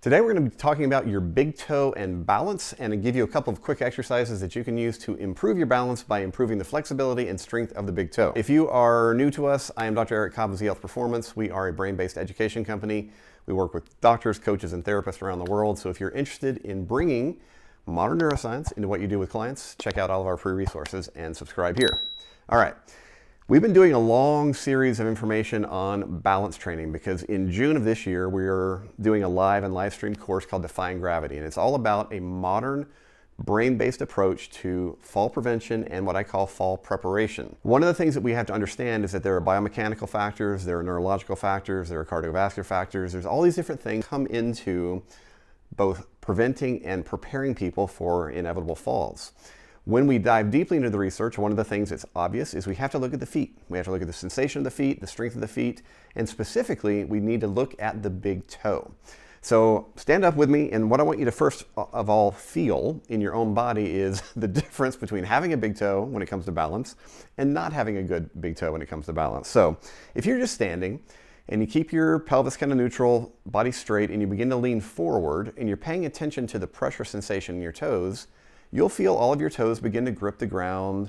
Today we're going to be talking about your big toe and balance, and to give you a couple of quick exercises that you can use to improve your balance by improving the flexibility and strength of the big toe. If you are new to us, I am Dr. Eric Cobb of Health Performance. We are a brain-based education company. We work with doctors, coaches, and therapists around the world. So if you're interested in bringing modern neuroscience into what you do with clients, check out all of our free resources and subscribe here. All right. We've been doing a long series of information on balance training because in June of this year, we're doing a live streamed course called Defying Gravity. And it's all about a modern brain-based approach to fall prevention and what I call fall preparation. One of the things that we have to understand is that there are biomechanical factors, there are neurological factors, there are cardiovascular factors. There's all these different things come into both preventing and preparing people for inevitable falls. When we dive deeply into the research, one of the things that's obvious is we have to look at the feet. We have to look at the sensation of the feet, the strength of the feet, and specifically, we need to look at the big toe. So stand up with me, and what I want you to first of all feel in your own body is the difference between having a big toe when it comes to balance and not having a good big toe when it comes to balance. So if you're just standing and you keep your pelvis kind of neutral, body straight, and you begin to lean forward and you're paying attention to the pressure sensation in your toes, you'll feel all of your toes begin to grip the ground,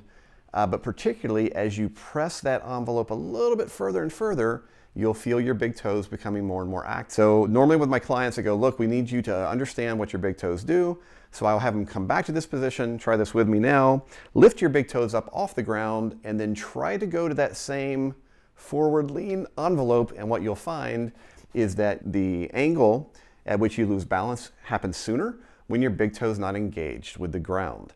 but particularly as you press that envelope a little bit further and further, you'll feel your big toes becoming more and more active. So normally with my clients, I go, look, we need you to understand what your big toes do. So I'll have them come back to this position, try this with me now, lift your big toes up off the ground, and then try to go to that same forward lean envelope. And what you'll find is that the angle at which you lose balance happens sooner when your big toe is not engaged with the ground.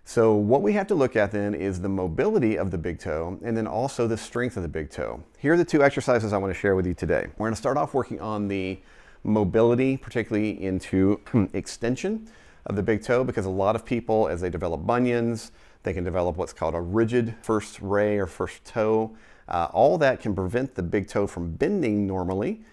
So what we have to look at then is the mobility of the big toe and then also the strength of the big toe. Here are the two exercises I want to share with you today. We're going to start off working on the mobility, particularly into extension of the big toe, because a lot of people, as they develop bunions, they can develop what's called a rigid first ray or first toe. All that can prevent the big toe from bending normally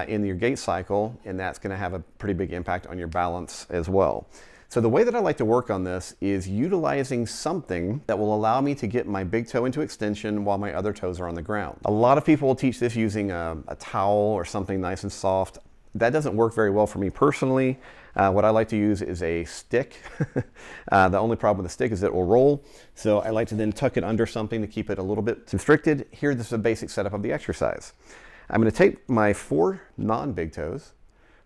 in your gait cycle, and that's going to have a pretty big impact on your balance as well. So the way that I like to work on this is utilizing something that will allow me to get my big toe into extension while my other toes are on the ground. A lot of people will teach this using a towel or something nice and soft. That doesn't work very well for me personally. What I like to use is a stick. The only problem with the stick is it will roll. So I like to then tuck it under something to keep it a little bit constricted. Here, this is a basic setup of the exercise. I'm going to take my 4 non-big toes,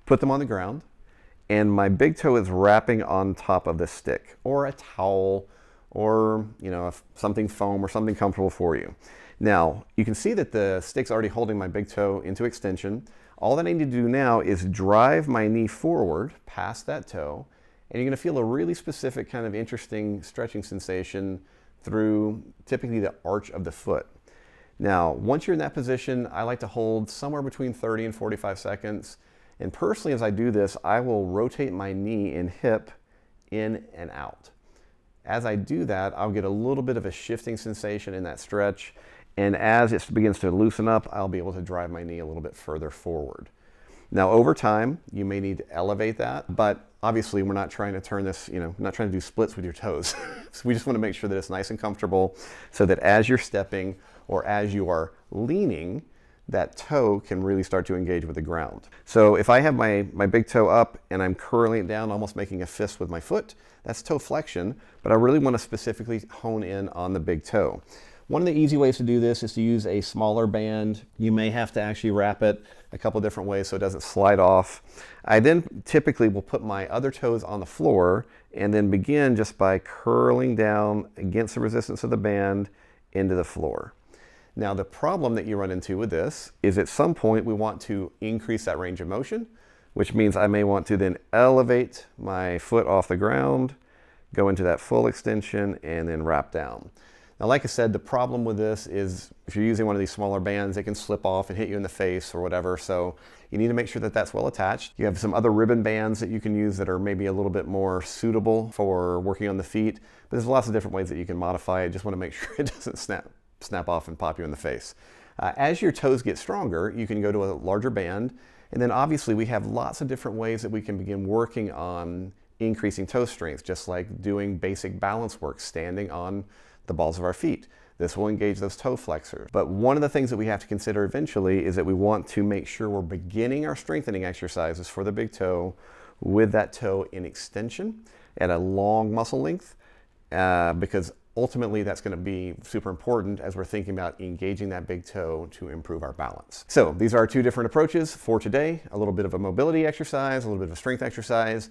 put them on the ground, and my big toe is wrapping on top of the stick or a towel or something foam or something comfortable for you. Now, you can see that the stick's already holding my big toe into extension. All that I need to do now is drive my knee forward past that toe, and you're going to feel a really specific kind of interesting stretching sensation through typically the arch of the foot. Now, once you're in that position, I like to hold somewhere between 30 and 45 seconds. And personally, as I do this, I will rotate my knee and hip in and out. As I do that, I'll get a little bit of a shifting sensation in that stretch. And as it begins to loosen up, I'll be able to drive my knee a little bit further forward. Now, over time, you may need to elevate that, but obviously we're not trying to turn this, not trying to do splits with your toes. So we just want to make sure that it's nice and comfortable so that as you're stepping or as you are leaning, that toe can really start to engage with the ground. So if I have my big toe up and I'm curling it down, almost making a fist with my foot, that's toe flexion, but I really want to specifically hone in on the big toe. One of the easy ways to do this is to use a smaller band. You may have to actually wrap it a couple different ways so it doesn't slide off. I then typically will put my other toes on the floor and then begin just by curling down against the resistance of the band into the floor. Now, the problem that you run into with this is at some point we want to increase that range of motion, which means I may want to then elevate my foot off the ground, go into that full extension, and then wrap down. Now, like I said, the problem with this is if you're using one of these smaller bands, it can slip off and hit you in the face or whatever. So you need to make sure that that's well attached. You have some other ribbon bands that you can use that are maybe a little bit more suitable for working on the feet. But there's lots of different ways that you can modify it. Just want to make sure it doesn't snap off and pop you in the face. As your toes get stronger, you can go to a larger band. And then obviously we have lots of different ways that we can begin working on increasing toe strength, just like doing basic balance work, standing on the balls of our feet. This will engage those toe flexors. But one of the things that we have to consider eventually is that we want to make sure we're beginning our strengthening exercises for the big toe with that toe in extension at a long muscle length, because ultimately that's going to be super important as we're thinking about engaging that big toe to improve our balance. So these are our two different approaches for today, a little bit of a mobility exercise, a little bit of a strength exercise,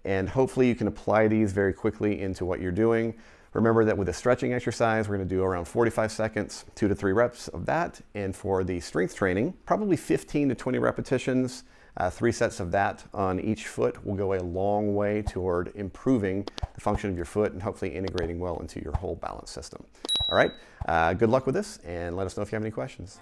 and hopefully you can apply these very quickly into what you're doing. Remember that with a stretching exercise, we're going to do around 45 seconds, 2 to 3 reps of that. And for the strength training, probably 15 to 20 repetitions, 3 sets of that on each foot will go a long way toward improving the function of your foot and hopefully integrating well into your whole balance system. All right, good luck with this, and let us know if you have any questions.